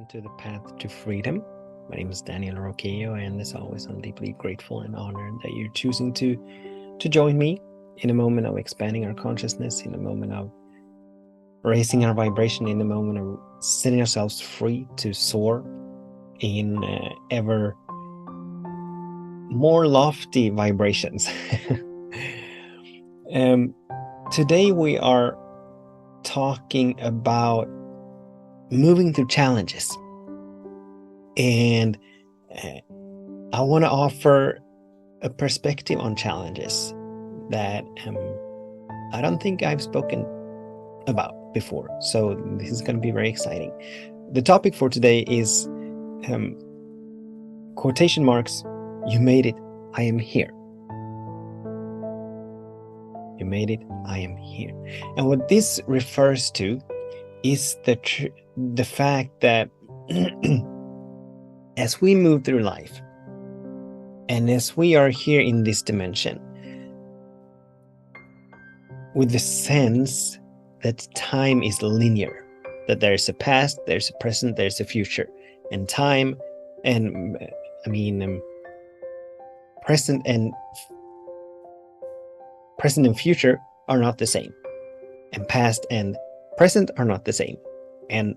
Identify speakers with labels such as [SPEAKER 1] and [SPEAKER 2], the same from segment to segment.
[SPEAKER 1] welcome to the Path to Freedom. My name is Daniel Roquillo, and as always, I'm deeply grateful and honored that you're choosing to join me in a moment of expanding our consciousness, in a moment of raising our vibration, in a moment of setting ourselves free to soar in ever more lofty vibrations. Today we are talking about moving through challenges, and I want to offer a perspective on challenges that I don't think I've spoken about before, so this is going to be very exciting. The topic for today is quotation marks, "You made it, I am here." You made it, I am here. And what this refers to is the fact that as we move through life, and as we are here in this dimension, with the sense that time is linear, that there's a past, there's a present, there's a future, and time, and present and future are not the same, and past and present are not the same, and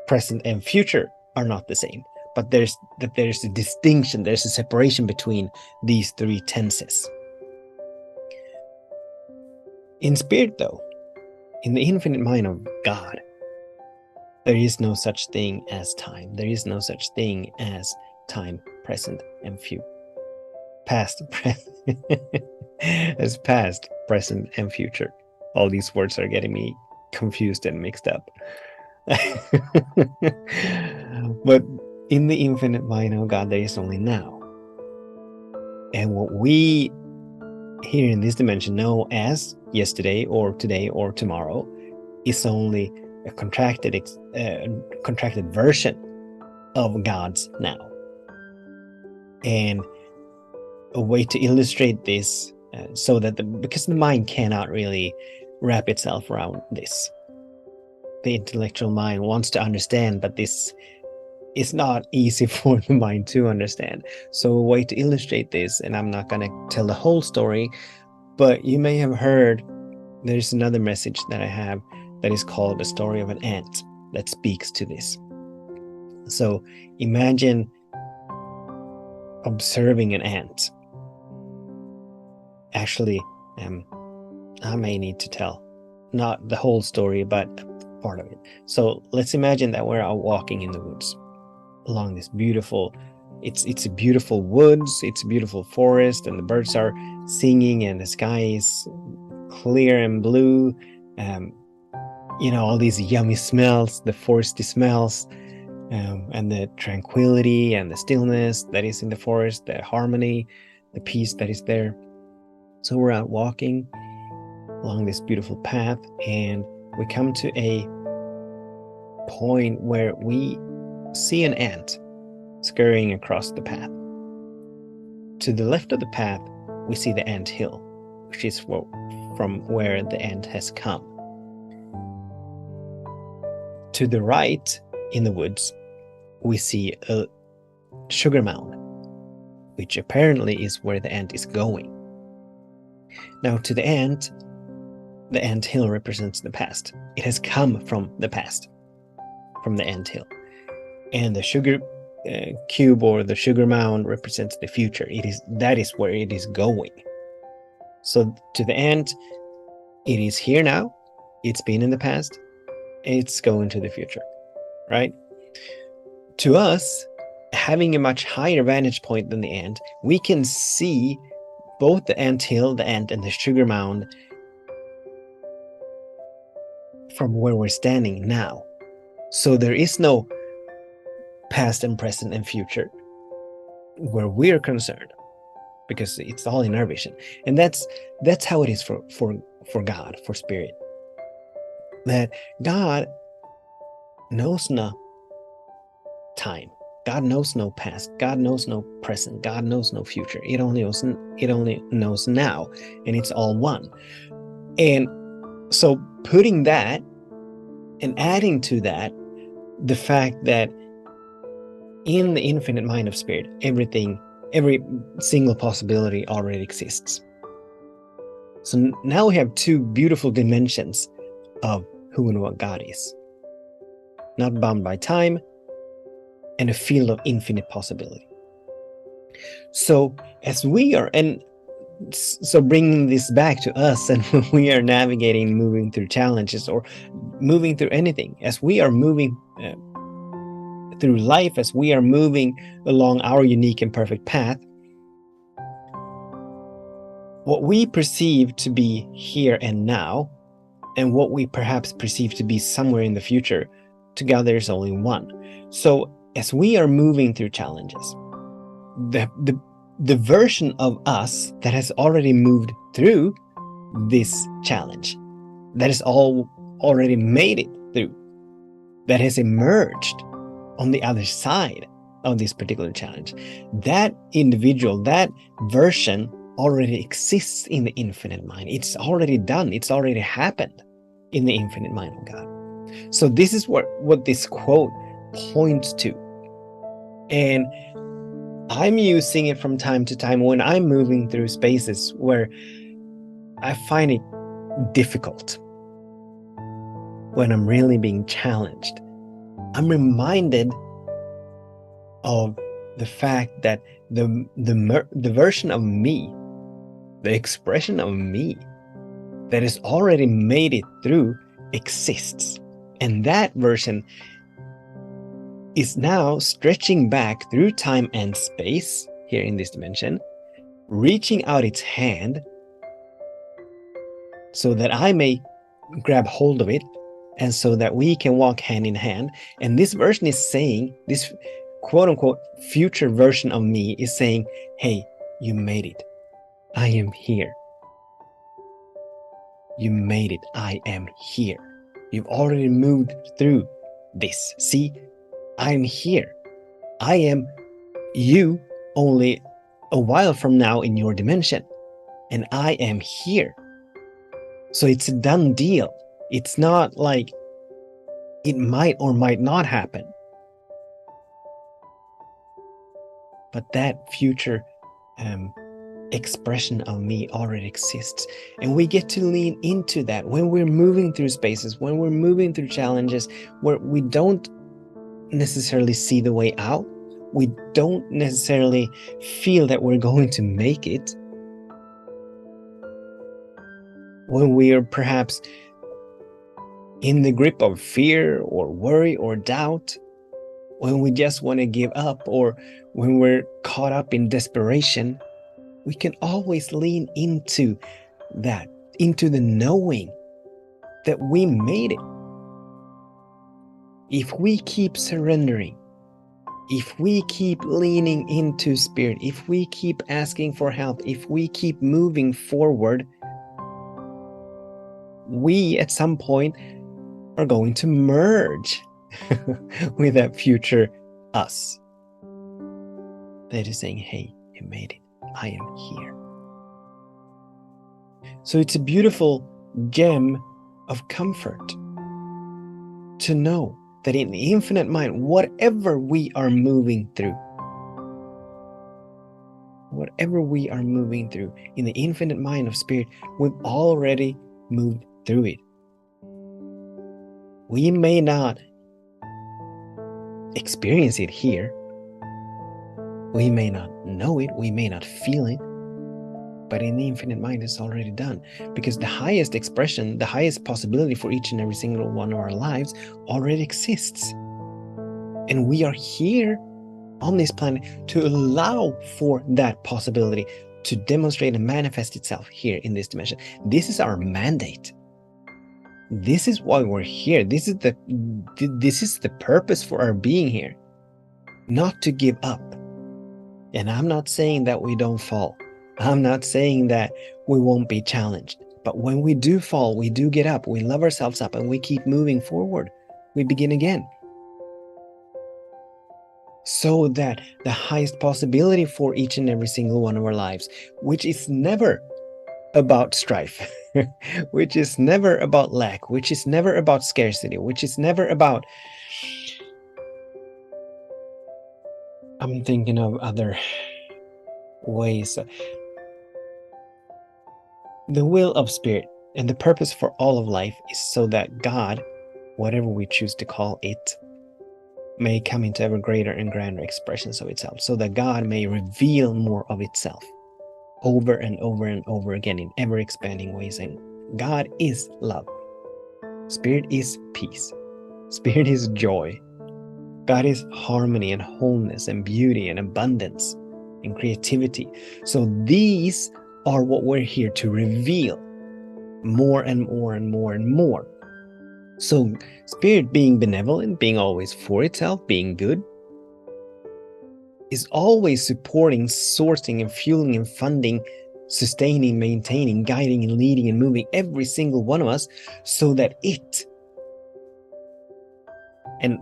[SPEAKER 1] present and future are not the same, but there's a distinction, there's a separation between these three tenses. In spirit, though, in the infinite mind of God, there is no such thing as time. There is no such thing as time, present, and future. Past, present, as past, present, and future. All these words are getting me confused and mixed up. But in the infinite mind of God, there is only now. And what we here in this dimension know as yesterday or today or tomorrow is only a contracted version of God's now. And a way to illustrate this, so that because the mind cannot really wrap itself around this. The intellectual mind wants to understand, but this is not easy for the mind to understand. So a way to illustrate this, and I'm not going to tell the whole story, but you may have heard there's another message that I have that is called The Story of an Ant that speaks to this. So imagine observing an ant. Actually, I may need to tell not the whole story, but part of it. So let's imagine that we're out walking in the woods along this beautiful, it's a beautiful woods, it's a beautiful forest, and the birds are singing, and the sky is clear and blue. All these yummy smells, the foresty smells, and the tranquility and the stillness that is in the forest, the harmony, the peace that is there. So we're out walking along this beautiful path, and we come to a point where we see an ant scurrying across the path. To the left of the path, we see the ant hill, which is from where the ant has come. To the right, in the woods, we see a sugar mound, which apparently is where the ant is going. Now, to the ant hill represents the past. It has come from the past, from the ant hill. And the sugar cube or the sugar mound represents the future. That is where it is going. So to the ant, it is here now. It's been in the past. It's going to the future, right? To us, having a much higher vantage point than the ant, we can see both the ant hill, the ant, and the sugar mound from where we're standing now. So there is no past and present and future where we're concerned, because it's all in our vision. And that's how it is for God, for spirit. That God knows no time. God knows no past. God knows no present. God knows no future. It only knows now, and it's all one. And so putting that and adding to that the fact that in the infinite mind of spirit, every single possibility already exists. So now we have two beautiful dimensions of who and what God is. Not bound by time, and a field of infinite possibility. So as we are, and so bringing this back to us, and when we are navigating, moving through challenges or moving through anything, as we are moving through life, as we are moving along our unique and perfect path, what we perceive to be here and now, and what we perhaps perceive to be somewhere in the future, together is only one. So as we are moving through challenges, the version of us that has already moved through this challenge, that has already made it through, that has emerged on the other side of this particular challenge, that individual, that version already exists in the infinite mind. It's already done. It's already happened in the infinite mind of God. So this is what this quote points to. And I'm using it from time to time when I'm moving through spaces where I find it difficult, when I'm really being challenged. I'm reminded of the fact that the version of me, the expression of me that has already made it through exists. And that version is now stretching back through time and space here in this dimension, reaching out its hand so that I may grab hold of it, and so that we can walk hand in hand. And this version is saying, this quote unquote future version of me is saying, hey, you made it. I am here. You made it. I am here. You've already moved through this. See, I'm here. I am you only a while from now in your dimension, and I am here. So it's a done deal. It's not like it might or might not happen. But that future expression of me already exists. And we get to lean into that when we're moving through spaces, when we're moving through challenges where we don't necessarily see the way out. We don't necessarily feel that we're going to make it. When we are perhaps in the grip of fear or worry or doubt, when we just want to give up, or when we're caught up in desperation, we can always lean into that, into the knowing that we made it. If we keep surrendering, if we keep leaning into spirit, if we keep asking for help, if we keep moving forward, we at some point are going to merge with that future us that is saying, hey, you made it. I am here. So it's a beautiful gem of comfort to know that in the infinite mind, whatever we are moving through, in the infinite mind of spirit, we've already moved through it. We may not experience it here. We may not know it. We may not feel it. But in the infinite mind, it's already done. Because the highest expression, the highest possibility for each and every single one of our lives already exists. And we are here on this planet to allow for that possibility to demonstrate and manifest itself here in this dimension. This is our mandate. This is why we're here. This is the purpose for our being here. Not to give up. And I'm not saying that we don't fall. I'm not saying that we won't be challenged. But when we do fall, we do get up. We love ourselves up and we keep moving forward. We begin again. So that the highest possibility for each and every single one of our lives, which is never about strife, which is never about lack, which is never about scarcity, which is never about I'm thinking of other ways. The will of spirit and the purpose for all of life is so that God, whatever we choose to call it, may come into ever greater and grander expressions of itself, so that God may reveal more of itself over and over and over again in ever expanding ways. And God is love. Spirit is peace. Spirit is joy. God is harmony and wholeness and beauty and abundance and creativity. So these are what we're here to reveal more and more and more and more. So spirit being benevolent, being always for itself, being good, is always supporting, sourcing and fueling and funding, sustaining, maintaining, guiding and leading and moving every single one of us, so that it, and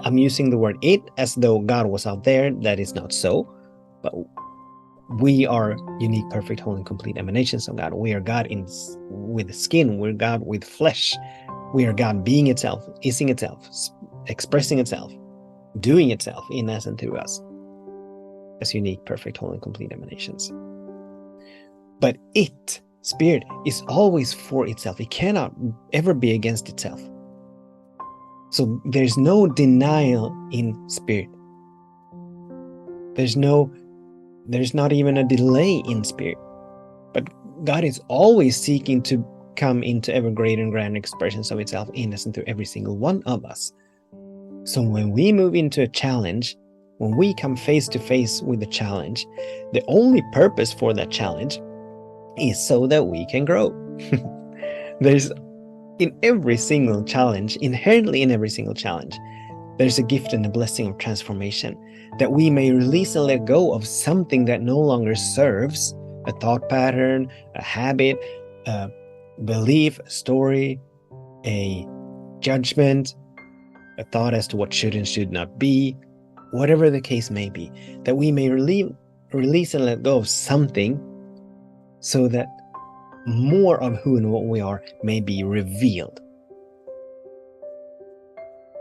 [SPEAKER 1] I'm using the word it as though God was out there. That is not so, but we are unique, perfect, whole, and complete emanations of God. We are God with skin. We're God with flesh. We are God being itself, ising itself, expressing itself, doing itself in us and through us as unique, perfect, whole, and complete emanations. But it, spirit, is always for itself. It cannot ever be against itself. So there's no denial in spirit. There's not even a delay in spirit. But God is always seeking to come into ever greater and grander expressions of itself in us and through every single one of us. So when we move into a challenge, when we come face to face with a challenge, the only purpose for that challenge is so that we can grow. There's in every single challenge, inherently in every single challenge, there's a gift and a blessing of transformation, that we may release and let go of something that no longer serves, a thought pattern, a habit, a belief, a story, a judgment, a thought as to what should and should not be, whatever the case may be, that we may release and let go of something so that more of who and what we are may be revealed.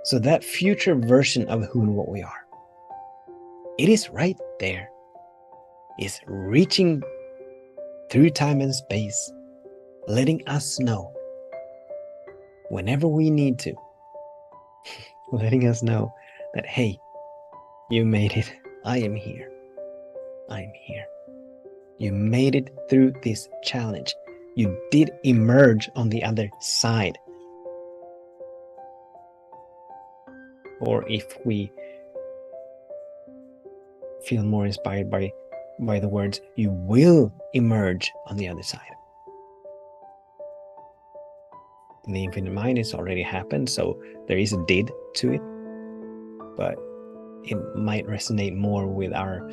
[SPEAKER 1] So that future version of who and what we are, it is right there. It's reaching through time and space, letting us know whenever we need to, letting us know that, hey, you made it. I am here. I am here. You made it through this challenge. You did emerge on the other side. Or if we feel more inspired by the words, you will emerge on the other side. In the infinite mind, it's already happened, so there is a did to it, but it might resonate more with our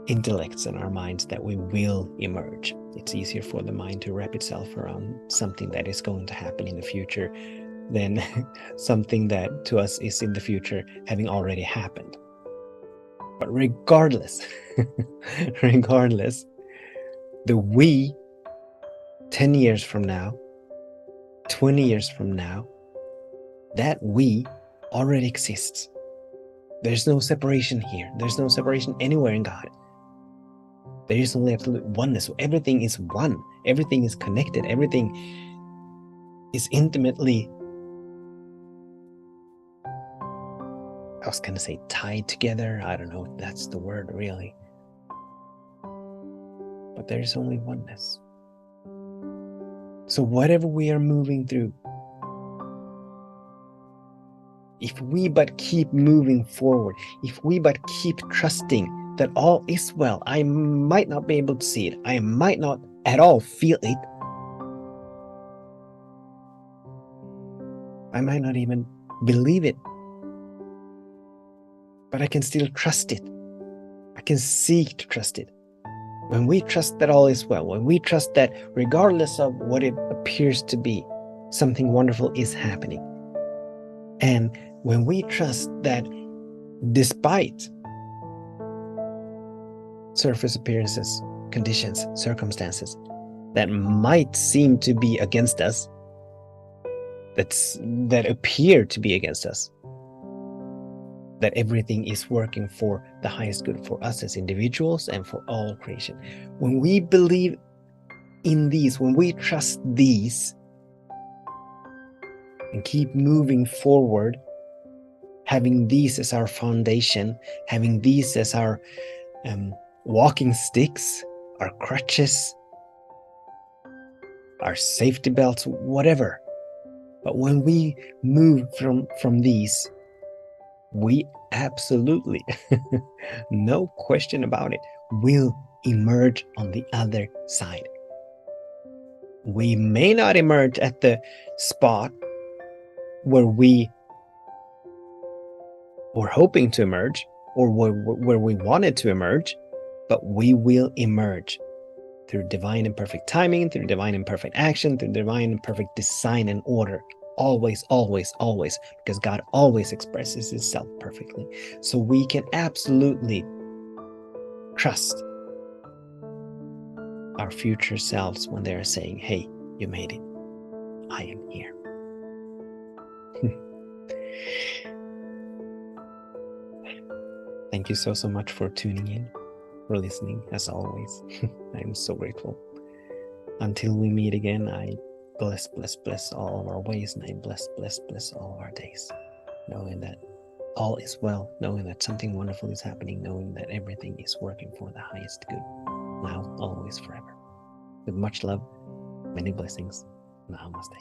[SPEAKER 1] intellects and our minds that we will emerge. It's easier for the mind to wrap itself around something that is going to happen in the future than something that to us is in the future having already happened. But regardless, the we 10 years from now, 20 years from now, that we already exists. There's no separation here. There's no separation anywhere in God. There is only absolute oneness. Everything is one. Everything is connected. Everything is intimately, I was going to say tied together. I don't know if that's the word really. But there is only oneness. So whatever we are moving through, if we but keep moving forward, if we but keep trusting that all is well, I might not be able to see it, I might not at all feel it, I might not even believe it, but I can still trust it. I can seek to trust it. When we trust that all is well, when we trust that regardless of what it appears to be, something wonderful is happening. And when we trust that despite surface appearances, conditions, circumstances that might seem to be against us, that appear to be against us, that everything is working for the highest good for us as individuals and for all creation. When we believe in these, when we trust these and keep moving forward, having these as our foundation, having these as our walking sticks, our crutches, our safety belts, whatever. But when we move from these, we absolutely, no question about it, will emerge on the other side. We may not emerge at the spot where we were hoping to emerge or where we wanted to emerge, but we will emerge through divine and perfect timing, through divine and perfect action, through divine and perfect design and order. Always, always, always, because God always expresses himself perfectly. So we can absolutely trust our future selves when they're saying, hey, you made it. I am here. Thank you so much for tuning in, for listening, as always. I'm so grateful. Until we meet again, I bless all of our ways, and I bless all of our days, knowing that all is well, knowing that something wonderful is happening, knowing that everything is working for the highest good, now, always, forever. With much love, many blessings. Namaste.